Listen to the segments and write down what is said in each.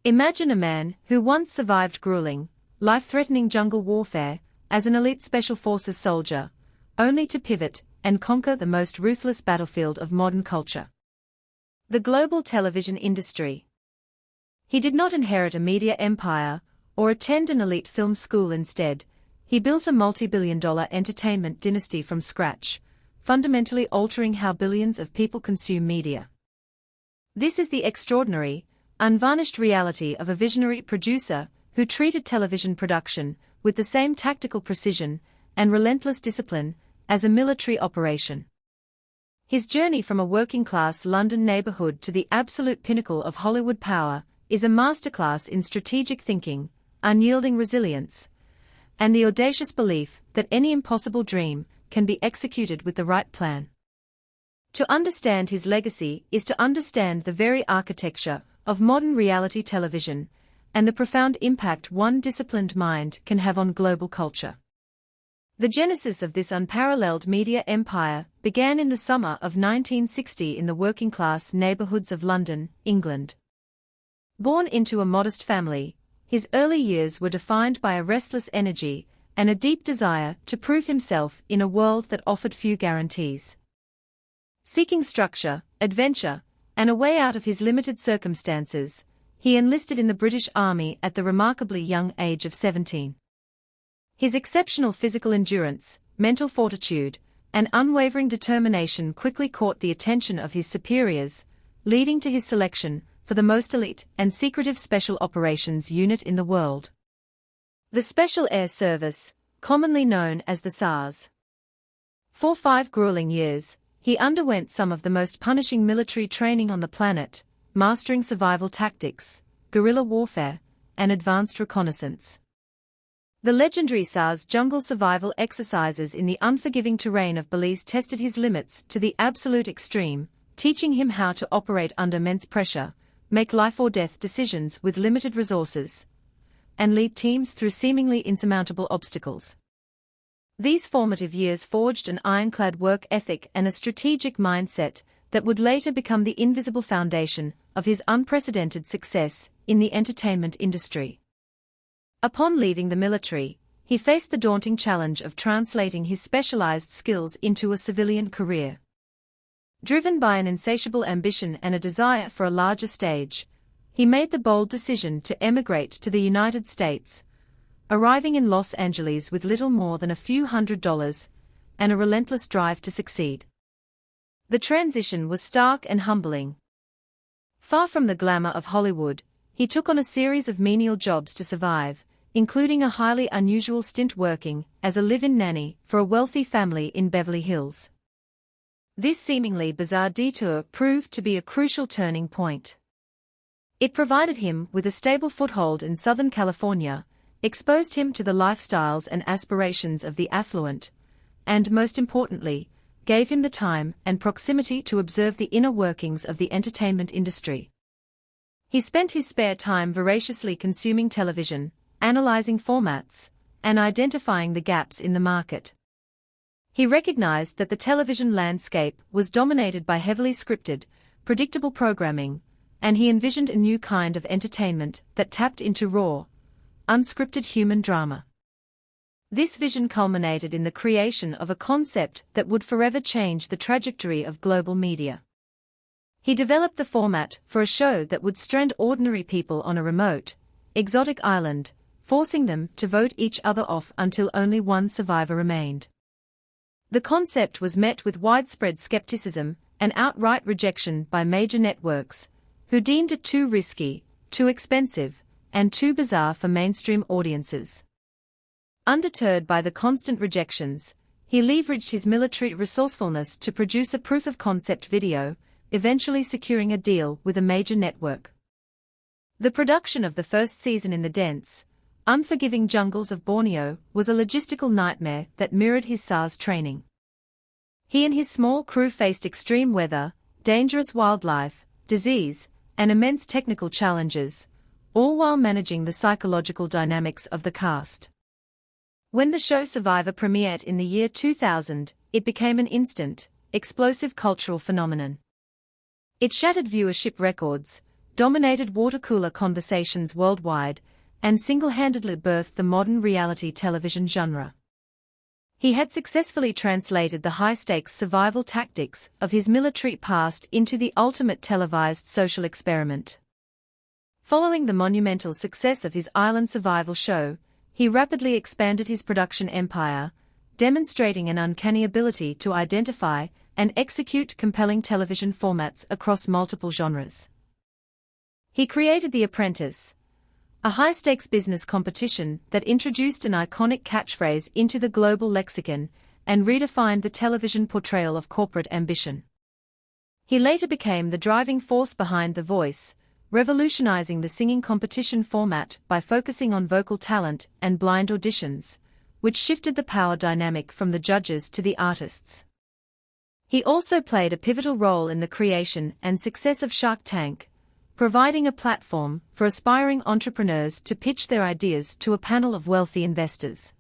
Imagine a man who once survived grueling, life-threatening jungle warfare as an elite special forces soldier, only to pivot and conquer the most ruthless battlefield of modern culture: the global television industry. He did not inherit a media empire or attend an elite film school. Instead, he built a multi-billion-dollar entertainment dynasty from scratch, fundamentally altering how billions of people consume media. This is the extraordinary, unvarnished reality of a visionary producer who treated television production with the same tactical precision and relentless discipline as a military operation. His journey from a working-class London neighborhood to the absolute pinnacle of Hollywood power is a masterclass in strategic thinking, unyielding resilience, and the audacious belief that any impossible dream can be executed with the right plan. To understand his legacy is to understand the very architecture of modern reality television and the profound impact one disciplined mind can have on global culture. The genesis of this unparalleled media empire began in the summer of 1960 in the working-class neighborhoods of London, England. Born into a modest family, his early years were defined by a restless energy and a deep desire to prove himself in a world that offered few guarantees. Seeking structure, adventure, and a way out of his limited circumstances, he enlisted in the British Army at the remarkably young age of 17. His exceptional physical endurance, mental fortitude, and unwavering determination quickly caught the attention of his superiors, leading to his selection for the most elite and secretive Special Operations Unit in the world: the Special Air Service, commonly known as the SARS. For 5 grueling years, he underwent some of the most punishing military training on the planet, mastering survival tactics, guerrilla warfare, and advanced reconnaissance. The legendary SARS jungle survival exercises in the unforgiving terrain of Belize tested his limits to the absolute extreme, teaching him how to operate under immense pressure, make life-or-death decisions with limited resources, and lead teams through seemingly insurmountable obstacles. These formative years forged an ironclad work ethic and a strategic mindset that would later become the invisible foundation of his unprecedented success in the entertainment industry. Upon leaving the military, he faced the daunting challenge of translating his specialized skills into a civilian career. Driven by an insatiable ambition and a desire for a larger stage, he made the bold decision to emigrate to the United States, arriving in Los Angeles with little more than a few $100s and a relentless drive to succeed. The transition was stark and humbling. Far from the glamour of Hollywood, he took on a series of menial jobs to survive, including a highly unusual stint working as a live-in nanny for a wealthy family in Beverly Hills. This seemingly bizarre detour proved to be a crucial turning point. It provided him with a stable foothold in Southern California, exposed him to the lifestyles and aspirations of the affluent, and most importantly, gave him the time and proximity to observe the inner workings of the entertainment industry. He spent his spare time voraciously consuming television, analyzing formats, and identifying the gaps in the market. He recognized that the television landscape was dominated by heavily scripted, predictable programming, and he envisioned a new kind of entertainment that tapped into raw, unscripted human drama. This vision culminated in the creation of a concept that would forever change the trajectory of global media. He developed the format for a show that would strand ordinary people on a remote, exotic island, forcing them to vote each other off until only one survivor remained. The concept was met with widespread skepticism and outright rejection by major networks, who deemed it too risky, too expensive, and too bizarre for mainstream audiences. Undeterred by the constant rejections, he leveraged his military resourcefulness to produce a proof-of-concept video, eventually securing a deal with a major network. The production of the first season in the dense, unforgiving jungles of Borneo was a logistical nightmare that mirrored his SARS training. He and his small crew faced extreme weather, dangerous wildlife, disease, and immense technical challenges, all while managing the psychological dynamics of the cast. When the show Survivor premiered in the year 2000, it became an instant, explosive cultural phenomenon. It shattered viewership records, dominated water-cooler conversations worldwide, and single-handedly birthed the modern reality television genre. He had successfully translated the high-stakes survival tactics of his military past into the ultimate televised social experiment. Following the monumental success of his island survival show, he rapidly expanded his production empire, demonstrating an uncanny ability to identify and execute compelling television formats across multiple genres. He created The Apprentice, a high-stakes business competition that introduced an iconic catchphrase into the global lexicon and redefined the television portrayal of corporate ambition. He later became the driving force behind The Voice, revolutionizing the singing competition format by focusing on vocal talent and blind auditions, which shifted the power dynamic from the judges to the artists. He also played a pivotal role in the creation and success of Shark Tank, providing a platform for aspiring entrepreneurs to pitch their ideas to a panel of wealthy investors.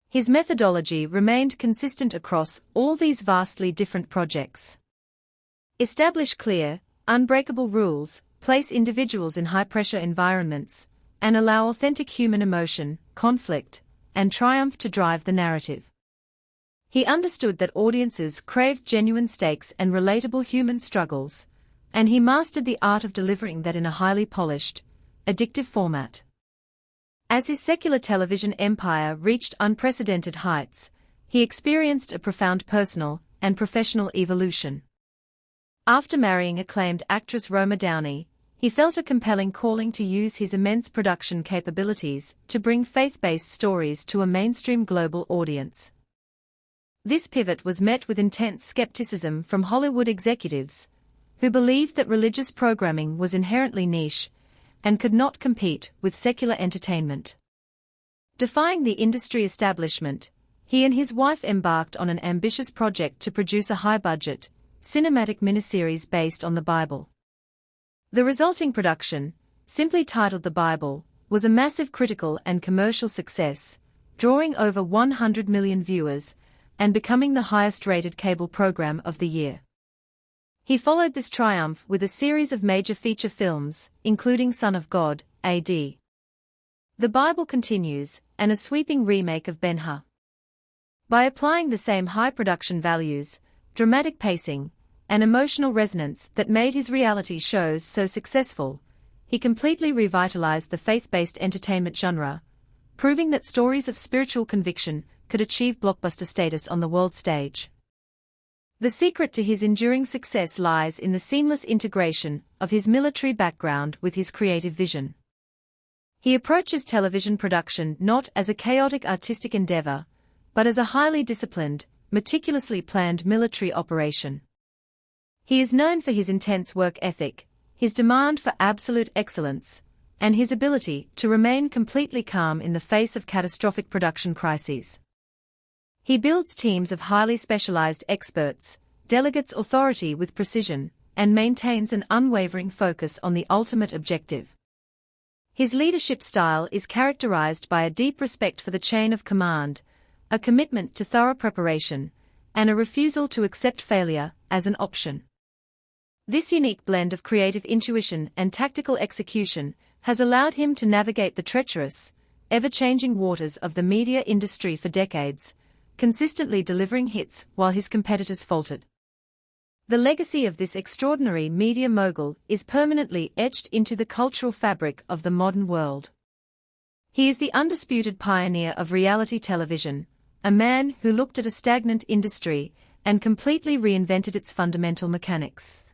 His methodology remained consistent across all these vastly different projects. Establish clear, unbreakable rules, place individuals in high-pressure environments, and allow authentic human emotion, conflict, and triumph to drive the narrative. He understood that audiences craved genuine stakes and relatable human struggles, and he mastered the art of delivering that in a highly polished, addictive format. As his secular television empire reached unprecedented heights, he experienced a profound personal and professional evolution. After marrying acclaimed actress Roma Downey, he felt a compelling calling to use his immense production capabilities to bring faith-based stories to a mainstream global audience. This pivot was met with intense skepticism from Hollywood executives, who believed that religious programming was inherently niche and could not compete with secular entertainment. Defying the industry establishment, he and his wife embarked on an ambitious project to produce a high-budget, cinematic miniseries based on the Bible. The resulting production, simply titled The Bible, was a massive critical and commercial success, drawing over 100 million viewers and becoming the highest-rated cable program of the year. He followed this triumph with a series of major feature films, including Son of God, A.D. The Bible Continues, and a sweeping remake of Ben-Hur. By applying the same high production values, dramatic pacing, and emotional resonance that made his reality shows so successful, he completely revitalized the faith-based entertainment genre, proving that stories of spiritual conviction could achieve blockbuster status on the world stage. The secret to his enduring success lies in the seamless integration of his military background with his creative vision. He approaches television production not as a chaotic artistic endeavor, but as a highly disciplined, meticulously planned military operation. He is known for his intense work ethic, his demand for absolute excellence, and his ability to remain completely calm in the face of catastrophic production crises. He builds teams of highly specialized experts, delegates authority with precision, and maintains an unwavering focus on the ultimate objective. His leadership style is characterized by a deep respect for the chain of command, a commitment to thorough preparation, and a refusal to accept failure as an option. This unique blend of creative intuition and tactical execution has allowed him to navigate the treacherous, ever-changing waters of the media industry for decades, consistently delivering hits while his competitors faltered. The legacy of this extraordinary media mogul is permanently etched into the cultural fabric of the modern world. He is the undisputed pioneer of reality television, a man who looked at a stagnant industry and completely reinvented its fundamental mechanics.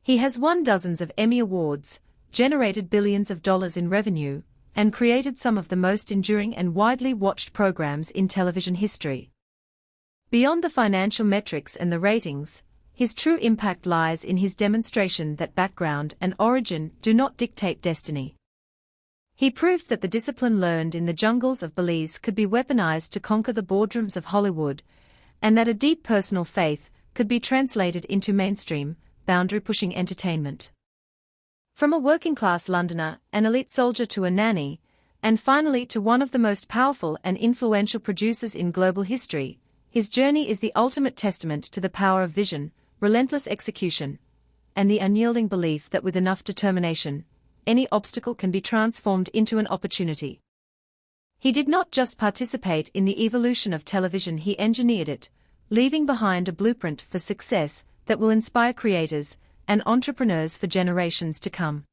He has won dozens of Emmy Awards, generated billions of dollars in revenue, and created some of the most enduring and widely watched programs in television history. Beyond the financial metrics and the ratings, his true impact lies in his demonstration that background and origin do not dictate destiny. He proved that the discipline learned in the jungles of Belize could be weaponized to conquer the boardrooms of Hollywood, and that a deep personal faith could be translated into mainstream, boundary-pushing entertainment. From a working-class Londoner, an elite soldier to a nanny, and finally to one of the most powerful and influential producers in global history, his journey is the ultimate testament to the power of vision, relentless execution, and the unyielding belief that with enough determination, any obstacle can be transformed into an opportunity. He did not just participate in the evolution of television, he engineered it, leaving behind a blueprint for success that will inspire creators and entrepreneurs for generations to come.